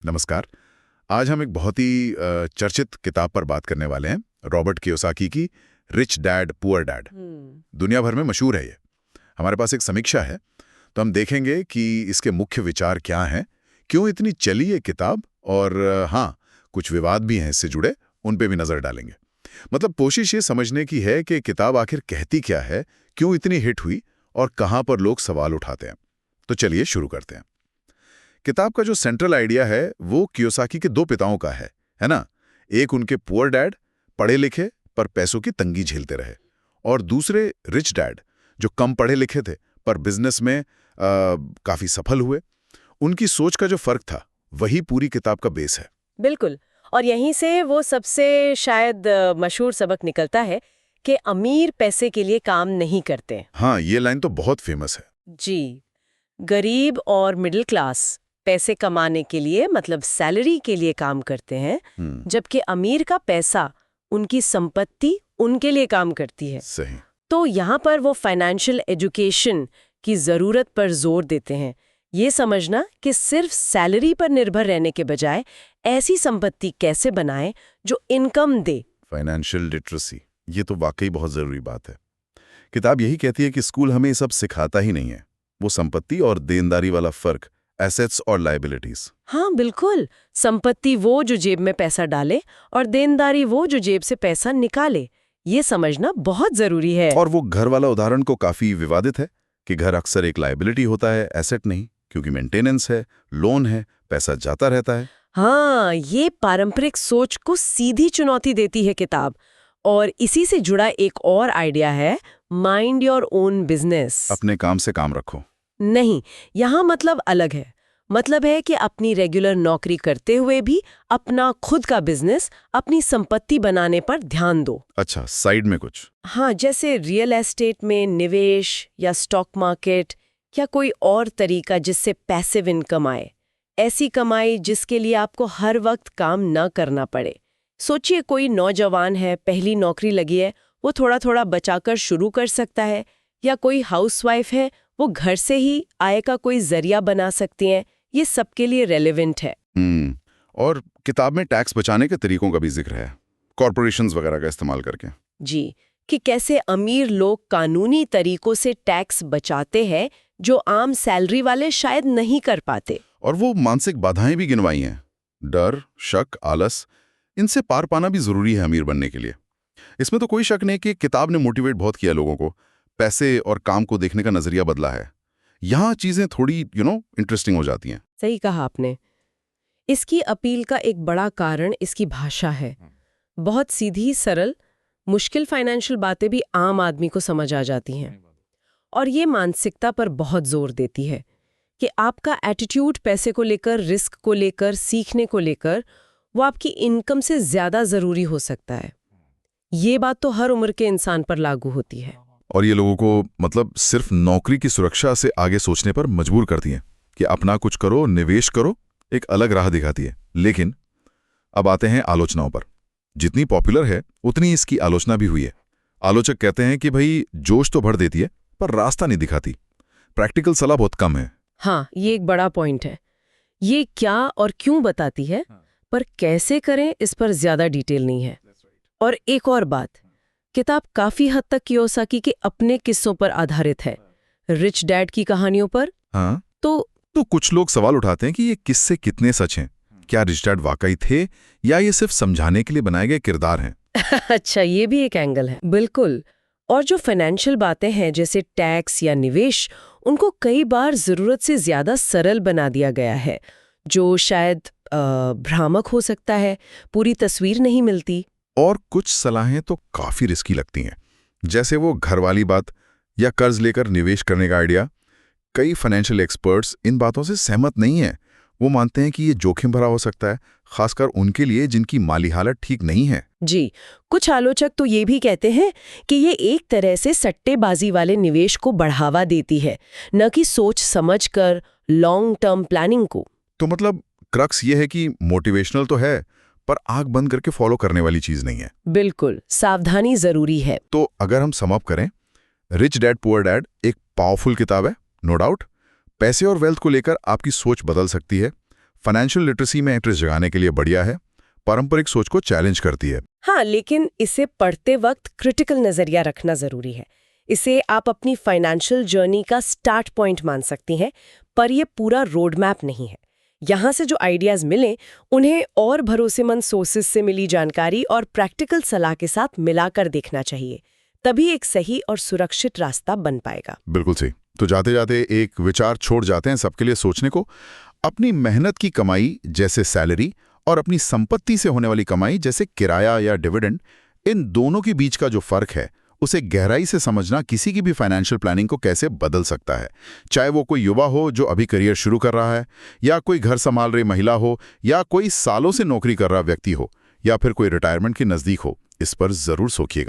नमस्कार। आज हम एक बहुत ही चर्चित किताब पर बात करने वाले हैं, रॉबर्ट कियोसाकी की रिच डैड पुअर डैड। दुनिया भर में मशहूर है ये। हमारे पास एक समीक्षा है, तो हम देखेंगे कि इसके मुख्य विचार क्या हैं, क्यों इतनी चली ये किताब, और हाँ, कुछ विवाद भी हैं इससे जुड़े, उन पे भी नज़र डालेंगे। मतलब कोशिश ये समझने की है कि किताब आखिर कहती क्या है, क्यों इतनी हिट हुई और कहाँ पर लोग सवाल उठाते हैं। तो चलिए शुरू करते हैं। किताब का जो सेंट्रल आइडिया है वो कियोसाकी के दो पिताओं का है ना। एक उनके पुअर डैड, पढ़े लिखे पर पैसों की तंगी झेलते रहे, और दूसरे रिच डैड, जो कम पढ़े लिखे थे पर बिजनेस में काफी सफल हुए। उनकी सोच का जो फर्क था वही पूरी किताब का बेस है। बिल्कुल। और यहीं से वो सबसे शायद मशहूर सबक निकलता है कि अमीर पैसे के लिए काम नहीं करते। हाँ, ये लाइन तो बहुत फेमस है। जी। गरीब और मिडिल क्लास पैसे कमाने के लिए मतलब सैलरी के लिए काम करते हैं, जबकि अमीर का पैसा, उनकी संपत्ति उनके लिए काम करती है। सही। तो यहाँ पर वो फाइनेंशियल एजुकेशन की ज़रूरत पर जोर देते हैं। ये समझना कि सिर्फ सैलरी पर निर्भर रहने के बजाय ऐसी संपत्ति कैसे बनाएं जो इनकम दे। फाइनेंशियल लिटरेसी, ये तो वाकई बहुत जरूरी बात है। किताब यही कहती है कि स्कूल हमें ये सब सिखाता ही नहीं है, वो संपत्ति और देनदारी वाला फर्क, एसेट्स और लायबिलिटीज। हाँ बिल्कुल। संपत्ति वो जो जेब में पैसा डाले और देनदारी वो जो जेब से पैसा निकाले, ये समझना बहुत जरूरी है। और वो घर वाला उदाहरण को काफी विवादित है कि घर अक्सर एक लायबिलिटी होता है, एसेट नहीं, क्योंकि मेंटेनेंस है, लोन है, पैसा जाता रहता है। हाँ, ये पारंपरिक सोच को सीधी चुनौती देती है किताब। और इसी से जुड़ा एक और आइडिया है, माइंड योर ओन बिजनेस। अपने काम से काम रखो। नहीं, यहाँ मतलब अलग है। मतलब है कि अपनी रेगुलर नौकरी करते हुए भी अपना खुद का बिजनेस, अपनी संपत्ति बनाने पर ध्यान दो। अच्छा, साइड में कुछ? हाँ, जैसे रियल एस्टेट में निवेश या स्टॉक मार्केट, या कोई और तरीका जिससे पैसिव इनकम आए। ऐसी कमाई जिसके लिए आपको हर वक्त काम न करना पड़े। सोचिए, कोई नौजवान है, पहली नौकरी लगी है, वो थोड़ा थोड़ा बचाकर शुरू कर सकता है। या कोई हाउसवाइफ है, वो घर से ही आय का कोई जरिया बना सकती हैं। ये सबके लिए रेलेवेंट है। और किताब में टैक्स बचाने के तरीकों का भी जिक्र है, कॉर्पोरेशंस वगैरह का इस्तेमाल करके। जी, कि कैसे अमीर लोग कानूनी तरीकों से टैक्स बचाते हैं जो आम सैलरी वाले शायद नहीं कर पाते। और वो मानसिक बाधाएं भी गिनवाई हैं, डर, शक, आलस, इनसे पार पाना भी जरूरी है अमीर बनने के लिए। इसमें तो कोई शक नहीं कि किताब ने मोटिवेट बहुत किया लोगों को, पैसे और काम को देखने का नजरिया बदला है। यहाँ चीजें थोड़ी इंटरेस्टिंग हो जाती हैं। सही कहा आपने। इसकी अपील का एक बड़ा कारण इसकी भाषा है। बहुत सीधी, सरल, मुश्किल फाइनेंशियल बातें भी आम आदमी को समझ आ जाती हैं। और ये मानसिकता पर बहुत जोर देती है कि आपका एटीट्यूड पैसे को लेकर, रिस्क को लेकर, सीखने को लेकर, वो आपकी इनकम से ज्यादा जरूरी हो सकता है। ये बात तो हर उम्र के इंसान पर लागू होती है। और ये लोगों को मतलब सिर्फ नौकरी की सुरक्षा से आगे सोचने पर मजबूर करती है कि अपना कुछ करो, निवेश करो, एक अलग राह दिखाती है। लेकिन अब आते हैं आलोचनाओं पर। जितनी पॉपुलर है उतनी इसकी आलोचना भी हुई है। आलोचक कहते हैं कि भाई जोश तो भर देती है पर रास्ता नहीं दिखाती, प्रैक्टिकल सलाह बहुत कम है। हाँ, ये एक बड़ा पॉइंट है। ये क्या और क्यों बताती है, पर कैसे करें इस पर ज्यादा डिटेल नहीं है। और एक और बात, किताब काफी हद तक कियोसाकी के अपने किस्सों पर आधारित है, रिच डैड की कहानियों पर। हाँ, तो कुछ लोग सवाल उठाते हैं कि ये किस्से कितने सच हैं। क्या रिच डैड वाकई थे या ये सिर्फ समझाने के लिए बनाए गए किरदार हैं? अच्छा, ये भी एक एंगल है। बिल्कुल। और जो फाइनेंशियल बातें हैं जैसे टैक्स या निवेश, उनको कई बार जरूरत से ज्यादा सरल बना दिया गया है, जो शायद भ्रामक हो सकता है, पूरी तस्वीर नहीं मिलती। और कुछ सलाहें तो काफी रिस्की लगती हैं, जैसे वो घर वाली बात या कर्ज लेकर निवेश करने का आइडिया। कई फाइनेंशियल एक्सपर्ट्स इन बातों से सहमत नहीं हैं। वो मानते हैं कि ये जोखिम भरा हो सकता है, खासकर उनके लिए जिनकी माली हालत ठीक नहीं है। जी, कुछ आलोचक तो ये भी कहते हैं कि ये एक तरह से सट्टेबाजी वाले निवेश को बढ़ावा देती है, न कि सोच समझकर लॉन्ग टर्म प्लानिंग को। तो मतलब क्रक्स ये है कि मोटिवेशनल तो है पर आंख बंद करके फॉलो करने वाली चीज नहीं है। बिल्कुल, सावधानी जरूरी है। तो अगर हम सम अप करें, रिच डैड पुअर डैड एक पावरफुल किताब है, नो डाउट। पैसे और वेल्थ को लेकर आपकी सोच बदल सकती है। फाइनेंशियल लिटरेसी में इंटरेस्ट जगाने के लिए बढ़िया है, पारंपरिक सोच को चैलेंज करती है। हाँ, लेकिन इसे पढ़ते वक्त क्रिटिकल नजरिया रखना जरूरी है। इसे आप अपनी फाइनेंशियल जर्नी का स्टार्ट पॉइंट मान सकती हैं, पर यह पूरा रोड मैप नहीं है। यहाँ से जो आइडियाज मिले उन्हें और भरोसेमंद सोर्सेज से मिली जानकारी और प्रैक्टिकल सलाह के साथ मिलाकर देखना चाहिए, तभी एक सही और सुरक्षित रास्ता बन पाएगा। बिल्कुल सही। तो जाते जाते एक विचार छोड़ जाते हैं सबके लिए सोचने को। अपनी मेहनत की कमाई जैसे सैलरी और अपनी संपत्ति से होने वाली कमाई जैसे किराया या डिविडेंड, इन दोनों के बीच का जो फर्क है उसे गहराई से समझना किसी की भी फाइनेंशियल प्लानिंग को कैसे बदल सकता है। चाहे वो कोई युवा हो जो अभी करियर शुरू कर रहा है, या कोई घर संभाल रही महिला हो, या कोई सालों से नौकरी कर रहा व्यक्ति हो, या फिर कोई रिटायरमेंट के नज़दीक हो, इस पर जरूर सोचिएगा।